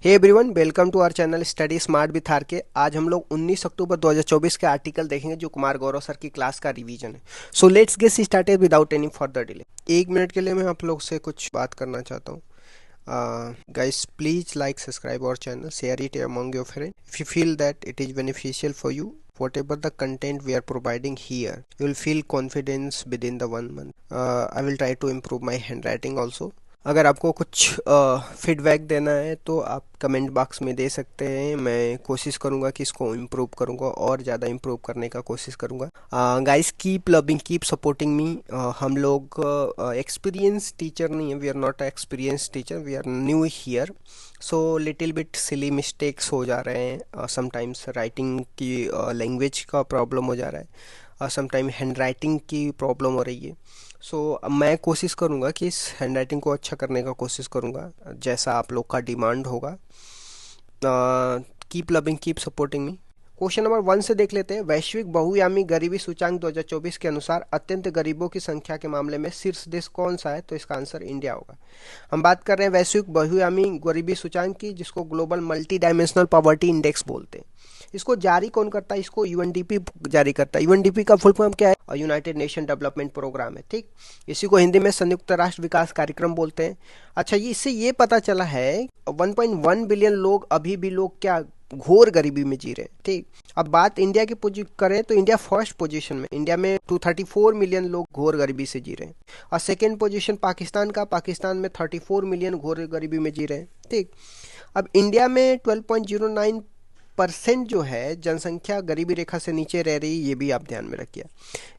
Hey everyone, welcome to our channel study smart with R K. आज हम लोग 19 अक्टूबर 2024 के आर्टिकल देखेंगे जो कुमार गौरव सर की क्लास का रिवीजन है। So let's get started without any further delay. एक मिनट के लिए मैं आप लोग से कुछ बात करना चाहता हूँ। Guys, please like, subscribe our channel, share it among your friend if you feel that it is beneficial for you. Whatever the content we are providing here, you will feel confidence within the 1 month. I will try to improve my handwriting also. अगर आपको कुछ feedback देना है तो आप comment box में दे सकते हैं। मैं कोशिश करूंगा कि इसको इम्प्रूव करूंगा और ज़्यादा इम्प्रूव करने का कोशिश करूंगा। Guys, keep loving, keep supporting me. हम लोग एक्सपीरियंस टीचर नहीं है, we are not experience teacher, we are new here. So little bit silly mistakes हो जा रहे हैं। समटाइम्स राइटिंग की लैंग्वेज का प्रॉब्लम हो जा रहा है, समटाइम हैंड राइटिंग की प्रॉब्लम हो रही है। सो मैं कोशिश करूँगा कि इस हैंड राइटिंग को अच्छा करने का कोशिश करूँगा जैसा आप लोग का डिमांड होगा। कीप लविंग, कीप सपोर्टिंग मी। क्वेश्चन नंबर 1 से देख लेते हैं। वैश्विक बहुआयामी गरीबी सूचांक 2024 के अनुसार अत्यंत गरीबों की संख्या के मामले में शीर्ष देश कौन सा है? तो इसका आंसर इंडिया होगा। हम बात कर रहे हैं वैश्विक बहुआयामी गरीबी सूचांक की, जिसको global multi dimensional poverty index बोलते हैं। इसको जारी कौन करता है? इसको यूएनडीपी जारी करता है। यूएनडीपी का फुल फॉर्म क्या है? यूनाइटेड नेशन डेवलपमेंट प्रोग्राम है, ठीक। इसी को हिंदी में संयुक्त राष्ट्र विकास कार्यक्रम बोलते हैं। अच्छा, ये इससे ये पता चला है 1.1 बिलियन लोग अभी भी लोग क्या घोर गरीबी में जी रहे हैं, ठीक। अब बात इंडिया की करें तो इंडिया फर्स्ट पोजीशन में। इंडिया में 234 मिलियन लोग घोर गरीबी से जी रहे हैं। और सेकेंड पोजीशन पाकिस्तान का, पाकिस्तान में 34 मिलियन घोर गरीबी में जी रहे हैं, ठीक। अब इंडिया में 12.09% जो है जनसंख्या गरीबी रेखा से नीचे रह रही, ये भी आप ध्यान में रखिए।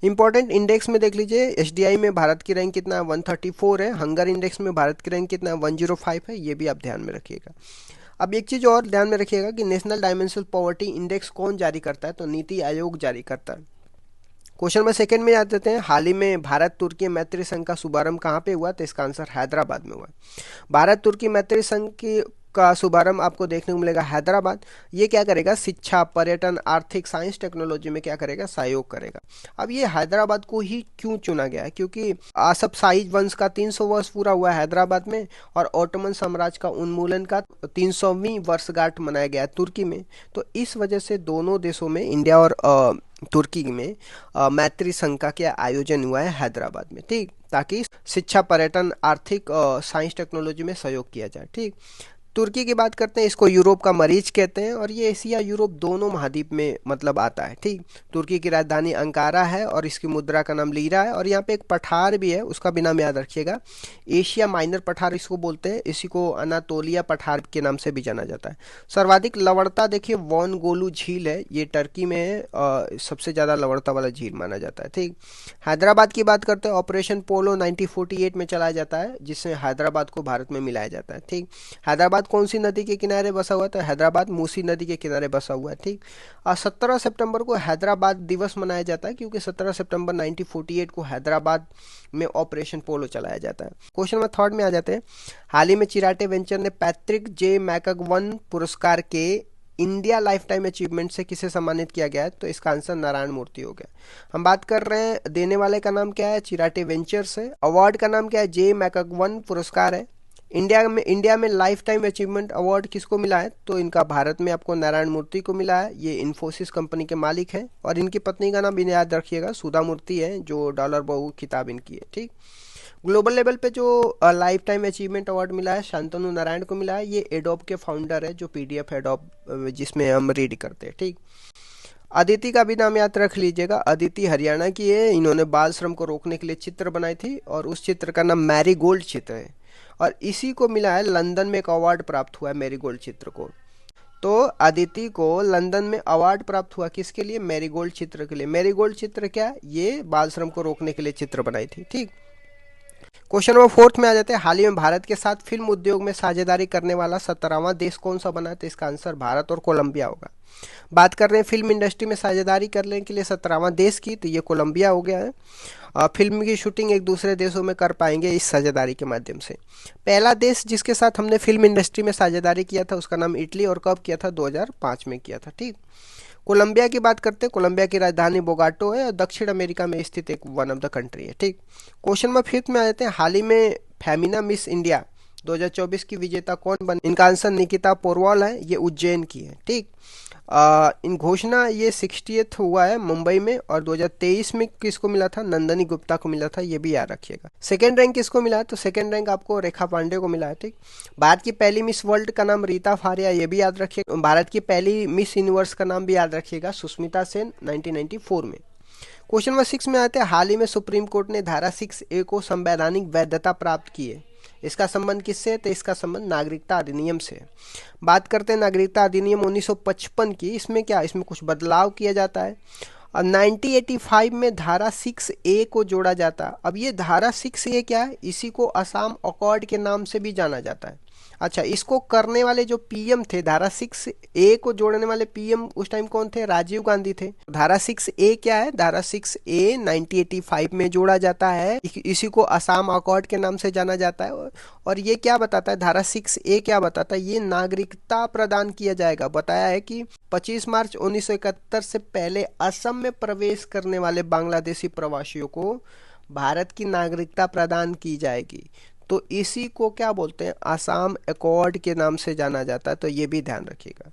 इंपॉर्टेंट इंडेक्स में देख लीजिए, एसडीआई में भारत की रैंक कितना है? 134 है। हंगर इंडेक्स में भारत की रैंक कितना है? 105 है। ये भी आप ध्यान में रखिएगा। अब एक चीज़ और ध्यान में रखिएगा कि नेशनल डायमेंशनल पॉवर्टी इंडेक्स कौन जारी करता है? तो नीति आयोग जारी करता है। क्वेश्चन नंबर 2 में आ जाते हैं। हाल ही में भारत तुर्की मैत्री संघ का शुभारंभ कहाँ पे हुआ? तो इसका आंसर हैदराबाद में हुआ। भारत तुर्की मैत्री संघ की का शुभारंभ आपको देखने को मिलेगा हैदराबाद। ये क्या करेगा? शिक्षा, पर्यटन, आर्थिक, साइंस, टेक्नोलॉजी में क्या करेगा? सहयोग करेगा। अब ये हैदराबाद को ही क्यों चुना गया है? क्योंकि आसफ शाही वंश का 300 वर्ष पूरा हुआ है हैदराबाद में, और ओटोमन साम्राज्य का उन्मूलन का 300वीं वर्षगांठ मनाया गया है तुर्की में। तो इस वजह से दोनों देशों में, इंडिया और तुर्की में मैत्री संघ का क्या आयोजन हुआ है हैदराबाद में, ठीक, ताकि शिक्षा, पर्यटन, आर्थिक, साइंस, टेक्नोलॉजी में सहयोग किया जाए, ठीक। तुर्की की बात करते हैं, इसको यूरोप का मरीज कहते हैं, और ये एशिया यूरोप दोनों महाद्वीप में मतलब आता है, ठीक। तुर्की की राजधानी अंकारा है और इसकी मुद्रा का नाम लीरा है। और यहाँ पे एक पठार भी है, उसका भी नाम याद रखिएगा। एशिया माइनर पठार इसको बोलते हैं। इसी को अनातोलिया पठार के नाम से भी जाना जाता है। सर्वाधिक लवणता देखिए वॉन गोलू झील है, ये टर्की में है, सबसे ज़्यादा लवणता वाला झील माना जाता है, ठीक। हैदराबाद की बात करते हैं, ऑपरेशन पोलो 1948 में चलाया जाता है, जिससे हैदराबाद को भारत में मिलाया जाता है, ठीक। हैदराबाद कौन सी नदी के किनारे बसा हुआ? तो हैदराबाद मूसी नदी के किनारे बसा हुआ है, ठीक। और 17 सितंबर को हैदराबाद दिवस मनाया जाता है, क्योंकि 17 सितंबर 1948 को हैदराबाद में ऑपरेशन पोलो चलाया जाता है। क्वेश्चन नंबर 3 में आ जाते हैं। हाल ही में चिराटे वेंचर ने पैट्रिक जे मैकगवन पुरस्कार के इंडिया लाइफ टाइम अचीवमेंट से किसे सम्मानित किया गया है? तो इसका आंसर नारायण मूर्ति हो गया। हम बात कर रहे हैं, देने वाले का नाम क्या है? चिराटे वेंचर्स है। अवार्ड का नाम क्या है? जे मैकगवन पुरस्कार है। इंडिया में लाइफ टाइम अचीवमेंट अवार्ड किसको मिला है? तो इनका भारत में आपको नारायण मूर्ति को मिला है। ये इन्फोसिस कंपनी के मालिक हैं, और इनकी पत्नी का नाम भी याद रखिएगा, सुधा मूर्ति है, जो डॉलर बहू खिताब इनकी है, ठीक। ग्लोबल लेवल पे जो लाइफ टाइम अचीवमेंट अवार्ड मिला है, शांतनु नारायण को मिला है। ये एडोब के फाउंडर है, जो पीडीएफ एडोब जिसमें हम रीड करते हैं, ठीक। अदिति का भी नाम याद रख लीजिएगा। अदिति हरियाणा की है। इन्होंने बाल श्रम को रोकने के लिए चित्र बनाई थी, और उस चित्र का नाम मैरी गोल्ड चित्र है, और इसी को मिला है, लंदन में एक अवार्ड प्राप्त हुआ है मैरी गोल्ड चित्र को। तो अदिति को लंदन में अवार्ड प्राप्त हुआ किसके लिए? मैरी गोल्ड चित्र के लिए। मैरी गोल्ड चित्र क्या? ये बाल श्रम को रोकने के लिए चित्र बनाई थी, ठीक। क्वेश्चन नंबर 4 में आ जाते हैं। हाल ही में भारत के साथ फिल्म उद्योग में साझेदारी करने वाला 17वां देश कौन सा बना है? तो इसका आंसर भारत और कोलंबिया होगा। बात कर रहे हैं फिल्म इंडस्ट्री में साझेदारी करने के लिए 17वां देश की, तो ये कोलंबिया हो गया है। फिल्म की शूटिंग एक दूसरे देशों में कर पाएंगे इस साझेदारी के माध्यम से। पहला देश जिसके साथ हमने फिल्म इंडस्ट्री में साझेदारी किया था, उसका नाम इटली, और कब किया था? 2005 में किया था, ठीक। कोलंबिया की बात करते हैं। कोलंबिया की राजधानी बोगाटो है, और दक्षिण अमेरिका में स्थित एक वन ऑफ द कंट्री है, ठीक। क्वेश्चन नंबर 5 में आ जाते हैं। हाल ही में फेमिना मिस इंडिया 2024 की विजेता कौन बनी? इनका आंसर निकिता पोरवाल है, ये उज्जैन की है। ठीक, इन घोषणा ये 60th हुआ है मुंबई में, और 2023 में किसको मिला था? नंदनी गुप्ता को मिला था, ये भी याद रखिएगा। सेकेंड रैंक किसको मिला है? तो सेकेंड रैंक आपको रेखा पांडे को मिला है। ठीक, भारत की पहली मिस वर्ल्ड का नाम रीता फारिया, ये भी याद रखिएगा। भारत की पहली मिस यूनिवर्स का नाम भी याद रखिएगा, सुष्मिता सेन, 1994 में। क्वेश्चन नंबर 6 में आते हैं, हाल ही में सुप्रीम कोर्ट ने धारा 6A को संवैधानिक वैधता प्राप्त की है। इसका संबंध किससे है? तो इसका संबंध नागरिकता अधिनियम से। बात करते हैं नागरिकता अधिनियम 1955 की। इसमें क्या, इसमें कुछ बदलाव किया जाता है और 1985 में धारा 6A को जोड़ा जाता है। अब ये धारा 6A क्या है? इसी को असम अकॉर्ड के नाम से भी जाना जाता है। अच्छा, इसको करने वाले जो पीएम थे, धारा 6A को जोड़ने वाले पीएम उस टाइम कौन थे? राजीव गांधी थे। धारा 6A क्या है? धारा 6A 1985 में जोड़ा जाता है, इसी को असम अकॉर्ड के नाम से जाना जाता है। और ये क्या बताता है? धारा 6A क्या बताता है? ये नागरिकता प्रदान किया जाएगा। बताया है कि 25 मार्च 1971 से पहले असम में प्रवेश करने वाले बांग्लादेशी प्रवासियों को भारत की नागरिकता प्रदान की जाएगी। तो इसी को क्या बोलते हैं? असम अकॉर्ड के नाम से जाना जाता है। तो ये भी ध्यान रखिएगा।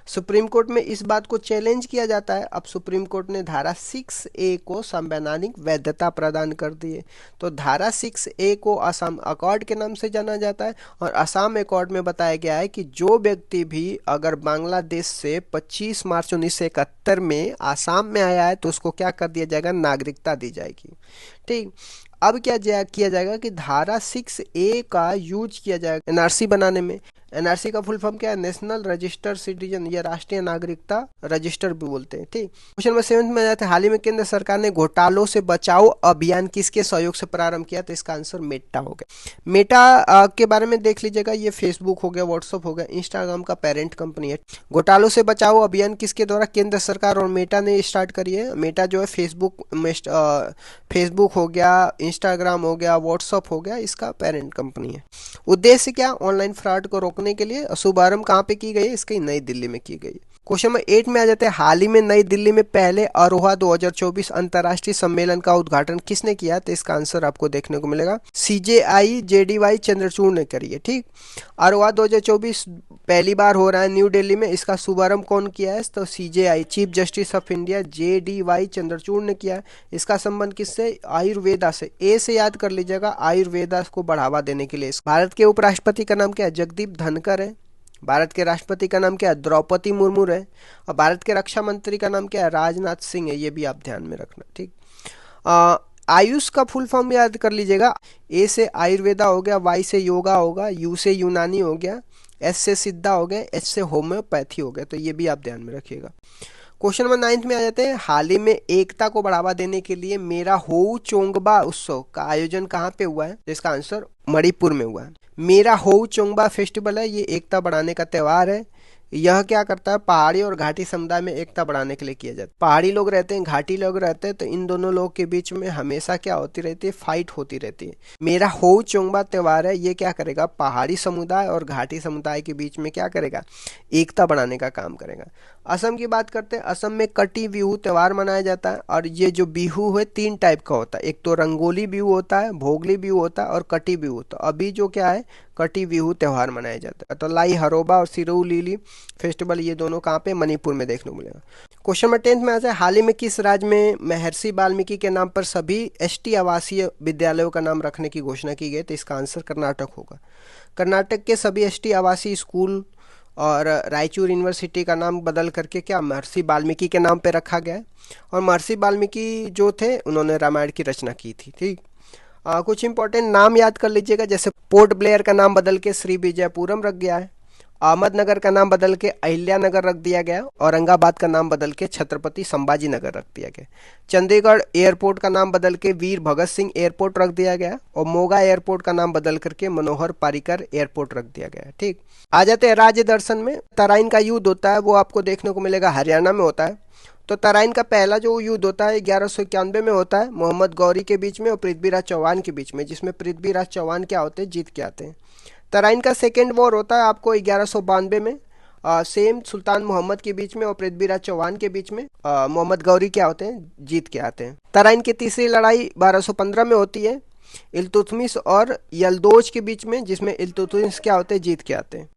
सुप्रीम कोर्ट में इस बात को चैलेंज किया जाता है। अब सुप्रीम कोर्ट ने धारा 6A को संवैधानिक वैधता प्रदान कर दी है। तो धारा 6A को असम अकॉर्ड के नाम से जाना जाता है, और असम अकॉर्ड में बताया गया है कि जो व्यक्ति भी अगर बांग्लादेश से 25 मार्च 1971 में आसाम में आया है तो उसको क्या कर दिया जाएगा? नागरिकता दी जाएगी। ठीक, अब क्या किया जाएगा कि धारा 6A का यूज किया जाएगा एनआरसी बनाने में। एनआरसी का फुल फॉर्म क्या है? नेशनल रजिस्टर सिटीजन, या राष्ट्रीय नागरिकता रजिस्टर भी बोलते हैं। ठीक, क्वेश्चन नंबर 7 में जाते हैं, हाल ही में केंद्र सरकार ने घोटालों से बचाओ अभियान किसके सहयोग से प्रारंभ किया? तो इसका आंसर मेटा हो गया। मेटा के बारे में देख लीजिएगा, ये फेसबुक हो गया, व्हाट्सअप हो गया, इंस्टाग्राम का पेरेंट कंपनी है। घोटालों से बचाओ अभियान किसके द्वारा? केंद्र सरकार और मेटा ने स्टार्ट करी है। मेटा जो है फेसबुक हो गया, इंस्टाग्राम हो गया, व्हाट्सअप हो गया, इसका पेरेंट कंपनी है। उद्देश्य क्या? ऑनलाइन फ्रॉड को रोकने के लिए। शुभारंभ कहाँ पे की गई है? इसकी नई दिल्ली में की गई है। क्वेश्चन नंबर 8 में आ जाते हैं, हाल ही में नई दिल्ली में पहले अरोहा 2024 अंतर्राष्ट्रीय सम्मेलन का उद्घाटन किसने किया? तो इसका आंसर आपको देखने को मिलेगा CJI JDY चंद्रचूड़ ने करी है। ठीक, अरोहा 2024 पहली बार हो रहा है न्यू दिल्ली में। इसका शुभारंभ कौन किया है? तो CJI chief justice of India JDY Chandrachud ने किया है। इसका संबंध किससे? आयुर्वेदा से। ए से याद कर लीजिएगा, आयुर्वेदा को बढ़ावा देने के लिए। भारत के उपराष्ट्रपति का नाम क्या है? जगदीप धनखड़ है। भारत के राष्ट्रपति का नाम क्या है? द्रौपदी मुर्मू है। और भारत के रक्षा मंत्री का नाम क्या है? राजनाथ सिंह है। ये भी आप ध्यान में रखना। ठीक, आयुष का फुल फॉर्म याद कर लीजिएगा। ए से आयुर्वेदा हो गया, वाई से योगा होगा, यू से यूनानी हो गया, एस से सिद्धा हो गया, एच से होम्योपैथी हो गया। तो ये भी आप ध्यान में रखिएगा। क्वेश्चन नंबर 9 में आ जाते हैं, हाल ही में एकता को बढ़ावा देने के लिए मेरा होऊ चोंगबा उत्सव का आयोजन कहाँ पे हुआ है? इसका आंसर मणिपुर में हुआ है। मेरा होऊ चोंगबा फेस्टिवल है, ये एकता बढ़ाने का त्यौहार है। यह क्या करता है? पहाड़ी और घाटी समुदाय में एकता बढ़ाने के लिए किया जाता है। पहाड़ी लोग रहते हैं, घाटी लोग रहते हैं, तो इन दोनों लोग के बीच में हमेशा क्या होती रहती है? फाइट होती रहती है। मेरा होऊ चोंगबा त्यौहार है, ये क्या करेगा? पहाड़ी समुदाय और घाटी समुदाय के बीच में क्या करेगा? एकता बढ़ाने का काम करेगा। असम की बात करते हैं, असम में कटी बिहू त्यौहार मनाया जाता है। और ये जो बिहू है 3 टाइप का होता है, एक तो रंगोली बिहू होता है, भोगली बिहू होता है और कटी बिहू। तो अभी जो क्या है? कटी बिहू त्यौहार मनाया जाता है। तो लाई हरोबा और सिरोऊ लीली फेस्टिवल, ये दोनों कहाँ पे? मणिपुर में देखने को मिलेगा। क्वेश्चन नंबर 10 में आता है, हाल ही में किस राज्य में महर्षि वाल्मीकि के नाम पर सभी ST आवासीय विद्यालयों का नाम रखने की घोषणा की गई? तो इसका आंसर कर्नाटक होगा। कर्नाटक के सभी ST आवासीय स्कूल और रायचूर यूनिवर्सिटी का नाम बदल करके क्या महर्षि वाल्मीकि के नाम पे रखा गया है। और महर्षि वाल्मीकि जो थे उन्होंने रामायण की रचना की थी। ठीक, कुछ इंपॉर्टेंट नाम याद कर लीजिएगा, जैसे पोर्ट ब्लेयर का नाम बदल के श्री विजयपुरम रख गया है, अहमदनगर का नाम बदल के अहिल्यानगर रख दिया गया, औरंगाबाद का नाम बदल के छत्रपति संभाजी नगर रख दिया गया, चंडीगढ़ एयरपोर्ट का नाम बदल के वीर भगत सिंह एयरपोर्ट रख दिया गया, और मोगा एयरपोर्ट का नाम बदल करके मनोहर पारिकर एयरपोर्ट रख दिया गया। ठीक, आ जाते हैं राज्य दर्शन में। तराइन का युद्ध होता है, वो आपको देखने को मिलेगा हरियाणा में होता है। तो तराइन का पहला जो युद्ध होता है 1191 में होता है, मोहम्मद गौरी के बीच में और पृथ्वीराज चौहान के बीच में, जिसमें पृथ्वीराज चौहान क्या होते हैं? जीत के आते हैं। तराइन का सेकेंड वॉर होता है आपको 1192 में, सेम सुल्तान मोहम्मद के बीच में और पृथ्वीराज चौहान के बीच में। मोहम्मद गौरी क्या होते हैं? जीत के आते हैं। तराइन की तीसरी लड़ाई 1215 में होती है, इल्तुतमिश और यल्दोज के बीच में, जिसमें इल्तुतमिश क्या होते हैं, जीत के आते हैं।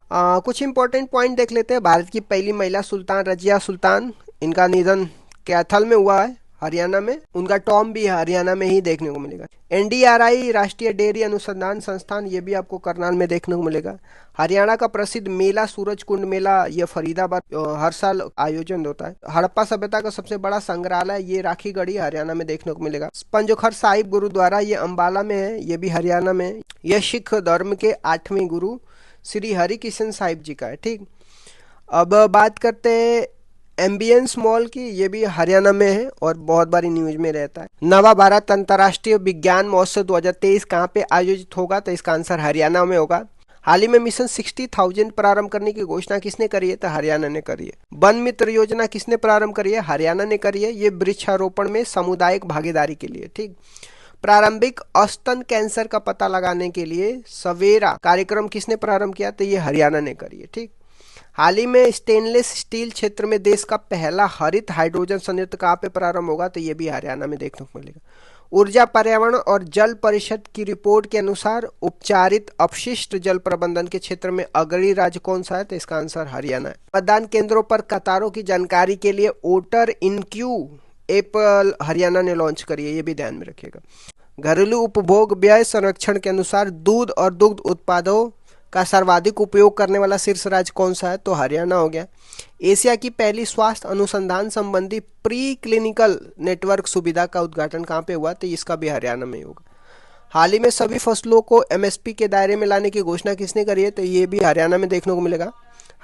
कुछ इंपॉर्टेंट पॉइंट देख लेते हैं। भारत की पहली महिला सुल्तान रजिया सुल्तान, इनका निधन कैथल में हुआ है, हरियाणा में। उनका टॉम भी हरियाणा में ही देखने को मिलेगा। एनडीआरआई राष्ट्रीय डेयरी अनुसंधान संस्थान, ये भी आपको करनाल में देखने को मिलेगा। हरियाणा का प्रसिद्ध मेला सूरज कुंड मेला, ये फरीदाबाद हर साल आयोजन होता है। हड़प्पा सभ्यता का सबसे बड़ा संग्रहालय ये राखीगढ़ी हरियाणा में देखने को मिलेगा। पंजोखर साहिब गुरुद्वारा ये अंबाला में है, ये भी हरियाणा में है। यह सिख धर्म के 8वें गुरु श्री हरिकिशन साहिब जी का है। ठीक, अब बात करते हैं एम्बियंस मॉल की, ये भी हरियाणा में है और बहुत बारी न्यूज में रहता है। नवा भारत अंतर्राष्ट्रीय विज्ञान महोत्सव 2023 कहाँ पे आयोजित होगा, तो इसका आंसर हरियाणा में होगा। हाल ही में मिशन 60,000 प्रारंभ करने की घोषणा किसने करी है, तो हरियाणा ने करी है। वन मित्र योजना किसने प्रारंभ करी है, हरियाणा ने करी है। ये वृक्षारोपण में सामुदायिक भागीदारी के लिए। ठीक, प्रारंभिक स्तन कैंसर का पता लगाने के लिए सवेरा कार्यक्रम किसने प्रारंभ किया, तो ये हरियाणा ने करी है। ठीक, हाल ही में स्टेनलेस स्टील क्षेत्र में देश का पहला हरित हाइड्रोजन संयंत्र कहाँ पे प्रारंभ होगा, तो ये भी हरियाणा में देखने को मिलेगा। ऊर्जा पर्यावरण और जल परिषद की रिपोर्ट के अनुसार उपचारित अपशिष्ट जल प्रबंधन के क्षेत्र में अग्रणी राज्य कौन सा है, तो इसका आंसर हरियाणा है। मतदान केंद्रों पर कतारों की जानकारी के लिए वोटर इनक्यू ऐप हरियाणा ने लॉन्च करी है, ये भी ध्यान में रखिएगा। घरेलू उपभोग व्यय संरक्षण के अनुसार दूध और दुग्ध उत्पादों का सर्वाधिक उपयोग करने वाला शीर्ष राज्य कौन सा है, तो हरियाणा हो गया। एशिया की पहली स्वास्थ्य अनुसंधान संबंधी प्री क्लिनिकल नेटवर्क सुविधा का उद्घाटन कहाँ पे हुआ, तो इसका भी हरियाणा में होगा। हाल ही में सभी फसलों को एमएसपी के दायरे में लाने की घोषणा किसने करी है, तो ये भी हरियाणा में देखने को मिलेगा।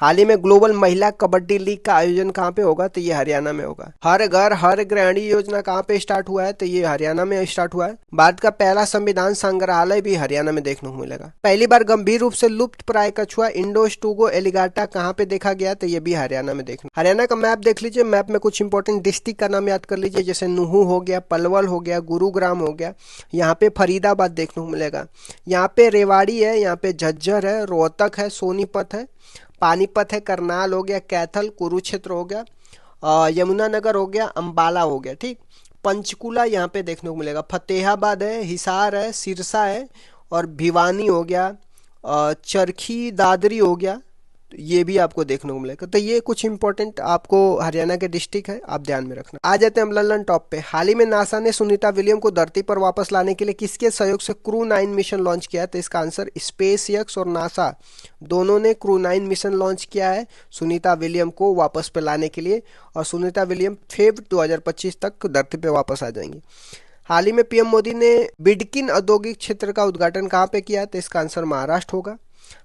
हाल ही में ग्लोबल महिला कबड्डी लीग का आयोजन कहाँ पे होगा, तो ये हरियाणा में होगा। हर घर हर गृहिणी योजना कहाँ पे स्टार्ट हुआ है, तो ये हरियाणा में स्टार्ट हुआ है। भारत का पहला संविधान संग्रहालय भी हरियाणा में देखने को मिलेगा। पहली बार गंभीर रूप से लुप्त प्राय कछुआ इंडोस्टूगो एलिगाटा कहाँ पे देखा गया, तो ये भी हरियाणा में देखने। हरियाणा का मैप देख लीजिए, मैप में कुछ इंपॉर्टेंट डिस्ट्रिक्ट का नाम याद कर लीजिए, जैसे नुहू हो गया, पलवल हो गया, गुरुग्राम हो गया, यहाँ पे फरीदाबाद देखने को मिलेगा, यहाँ पे रेवाड़ी है, यहाँ पे झज्जर है, रोहतक है, सोनीपत है, पानीपत है, करनाल हो गया, कैथल, कुरुक्षेत्र हो गया, यमुनानगर हो गया, अंबाला हो गया। ठीक, पंचकुला यहाँ पे देखने को मिलेगा, फतेहाबाद है, हिसार है, सिरसा है और भिवानी हो गया, चरखी दादरी हो गया, तो ये भी आपको देखने को मिलेगा। तो ये कुछ इंपॉर्टेंट आपको हरियाणा के डिस्ट्रिक्ट है, आप ध्यान में रखना। आ जाते हैं हम लंदन टॉप पे। हाल ही में नासा ने सुनीता विलियम को धरती पर वापस लाने के लिए किसके सहयोग से क्रू 9 मिशन लॉन्च किया है, तो इसका आंसर स्पेस एक्स और नासा दोनों ने क्रू 9 मिशन लॉन्च किया है सुनीता विलियम को वापस पे लाने के लिए, और सुनीता विलियम फेब 2025 तक धरती पे वापस आ जाएंगी। हाल ही में पीएम मोदी ने बिडकिन औद्योगिक क्षेत्र का उद्घाटन कहाँ पे किया है, तो इसका आंसर महाराष्ट्र होगा।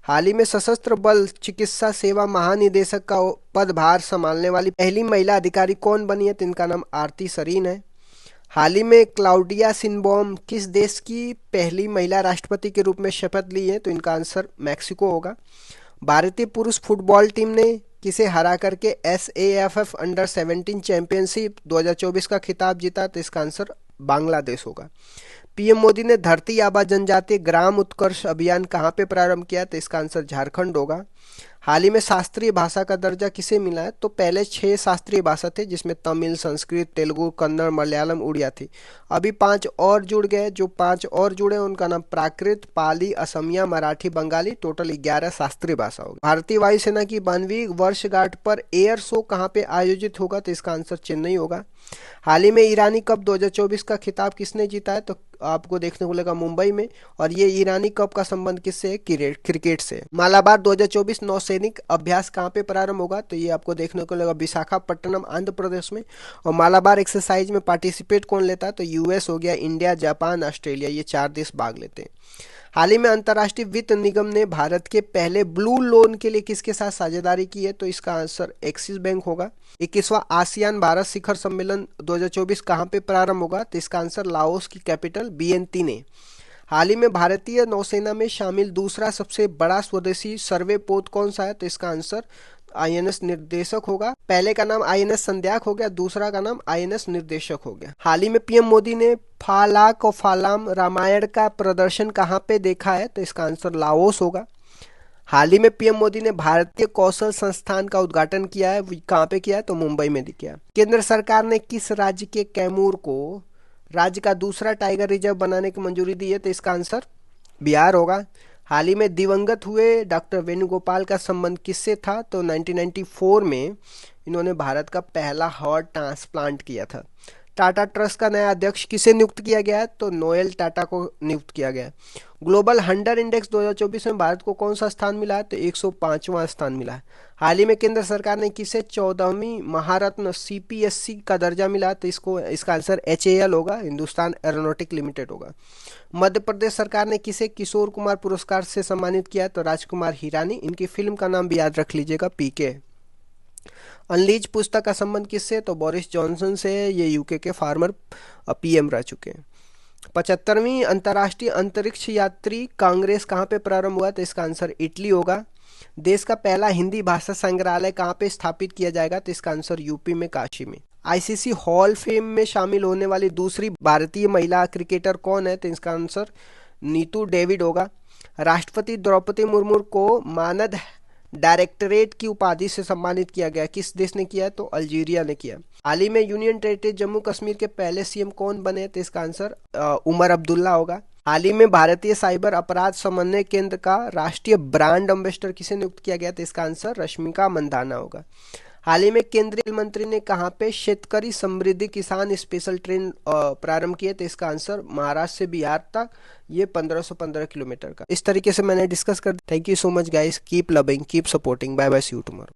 हाल ही में सशस्त्र बल चिकित्सा सेवा महानिदेशक का पदभार संभालने वाली पहली महिला अधिकारी कौन बनी है, तो इनका नाम आरती सरीन है। हाल ही में क्लाउडिया शिनबॉम किस देश की पहली महिला राष्ट्रपति के रूप में शपथ ली है, तो इनका आंसर मैक्सिको होगा। भारतीय पुरुष फुटबॉल टीम ने किसे हरा करके SAFF अंडर 17 चैंपियनशिप 2024 का खिताब जीता, तो इसका आंसर बांग्लादेश होगा। पीएम मोदी ने धरती आबा जनजातीय ग्राम उत्कर्ष अभियान कहाँ पे प्रारंभ किया, तो इसका आंसर झारखंड होगा। हाल ही में शास्त्रीय भाषा का दर्जा किसे मिला है, तो पहले 6 शास्त्रीय भाषा थे, जिसमें तमिल, संस्कृत, तेलुगु, कन्नड़, मलयालम, उड़िया थी। अभी 5 और जुड़ गए। जो 5 और जुड़े उनका नाम प्राकृत, पाली, असमिया, मराठी, बंगाली, टोटल 11 शास्त्रीय भाषा होगी। भारतीय वायुसेना की 92वीं वर्षगांठ पर एयर शो कहाँ पे आयोजित होगा, तो इसका आंसर चेन्नई होगा। हाल ही में ईरानी कप 2024 का खिताब किसने जीता है, तो आपको देखने को मिलेगा मुंबई में, और ये ईरानी कप का संबंध किससे है, क्रिकेट से। मालाबार 2024 नौसैनिक अभ्यास कहाँ पे प्रारंभ होगा, तो ये आपको देखने को मिलेगा विशाखापट्टनम आंध्र प्रदेश में। और मालाबार एक्सरसाइज में पार्टिसिपेट कौन लेता है, तो यूएस हो गया, इंडिया, जापान, ऑस्ट्रेलिया, ये 4 देश भाग लेते हैं। हाल ही में अंतर्राष्ट्रीय वित्त निगम ने भारत के पहले ब्लू लोन के लिए किसके साथ साझेदारी की है, तो इसका आंसर एक्सिस बैंक होगा। 21वां आसियान भारत शिखर सम्मेलन 2024 कहाँ पे प्रारंभ होगा, तो इसका आंसर लाओस की कैपिटल वियंतिन ने। हाल ही में भारतीय नौसेना में शामिल दूसरा सबसे बड़ा स्वदेशी सर्वे पोत कौन सा है, तो इसका आंसर INS निर्देशक होगा। पहले का नाम INS संध्याक हो गया, दूसरा का नाम INS निर्देशक हो गया। हाल ही में पीएम मोदी ने फालाक और फालाम रामायण का प्रदर्शन कहाँ पे देखा है, तो इसका आंसर लाओस होगा। हाल ही में पीएम मोदी ने भारतीय कौशल संस्थान का उद्घाटन किया है, कहाँ पे किया है, तो मुंबई में किया। केंद्र सरकार ने किस राज्य के कैमूर को राज्य का दूसरा टाइगर रिजर्व बनाने की मंजूरी दी है? तो इसका आंसर बिहार होगा। हाल ही में दिवंगत हुए डॉक्टर वेणुगोपाल का संबंध किससे था? तो 1994 में इन्होंने भारत का पहला हार्ट ट्रांसप्लांट किया था। टाटा ट्रस्ट का नया अध्यक्ष किसे नियुक्त किया गया है? तो नोएल टाटा को नियुक्त किया गया है। ग्लोबल हंटर इंडेक्स 2024 में भारत को कौन सा स्थान मिला है? तो 105वां स्थान मिला है। हाल ही में केंद्र सरकार ने किसे 14वीं महारत्न सीपीएससी का दर्जा मिला? तो इसका आंसर एचएएल होगा, हिंदुस्तान एरोनॉटिक लिमिटेड होगा। मध्य प्रदेश सरकार ने किसे किशोर कुमार पुरस्कार से सम्मानित किया? तो राजकुमार हिरानी। इनकी फिल्म का नाम भी याद रख लीजिएगा, पीके। अनलीज पुस्तक का संबंध किससे? तो बोरिस जॉनसन से है। ये यूके के फार्मर पीएम रह चुके हैं। 75वीं अंतर्राष्ट्रीय अंतरिक्ष यात्री कांग्रेस कहाँ पे प्रारंभ हुआ? तो इसका आंसर इटली होगा। देश का पहला हिंदी भाषा संग्रहालय कहाँ पे स्थापित किया जाएगा? तो इसका आंसर यूपी में, काशी में। आईसीसी हॉल फेम में शामिल होने वाली दूसरी भारतीय महिला क्रिकेटर कौन है? तो इसका आंसर नीतू डेविड होगा। राष्ट्रपति द्रौपदी मुर्मू को मानद डायरेक्टरेट की उपाधि से सम्मानित किया गया, किस देश ने किया है? तो अल्जीरिया ने किया। हाल ही में यूनियन टेरिटरी जम्मू कश्मीर के पहले सीएम कौन बने? तो इसका आंसर उमर अब्दुल्ला होगा। हाल ही में भारतीय साइबर अपराध समन्वय केंद्र का राष्ट्रीय ब्रांड एम्बेसडर किसे नियुक्त किया गया? तो इसका आंसर रश्मिका मंदाना होगा। हाल ही में केंद्रीय मंत्री ने कहाँ पे शेतकरी समृद्धि किसान स्पेशल ट्रेन प्रारंभ किए? तो इसका आंसर महाराष्ट्र से बिहार तक, ये 1515 किलोमीटर का। इस तरीके से मैंने डिस्कस कर। Thank you so much guys, keep loving, keep supporting, bye bye, see you tomorrow.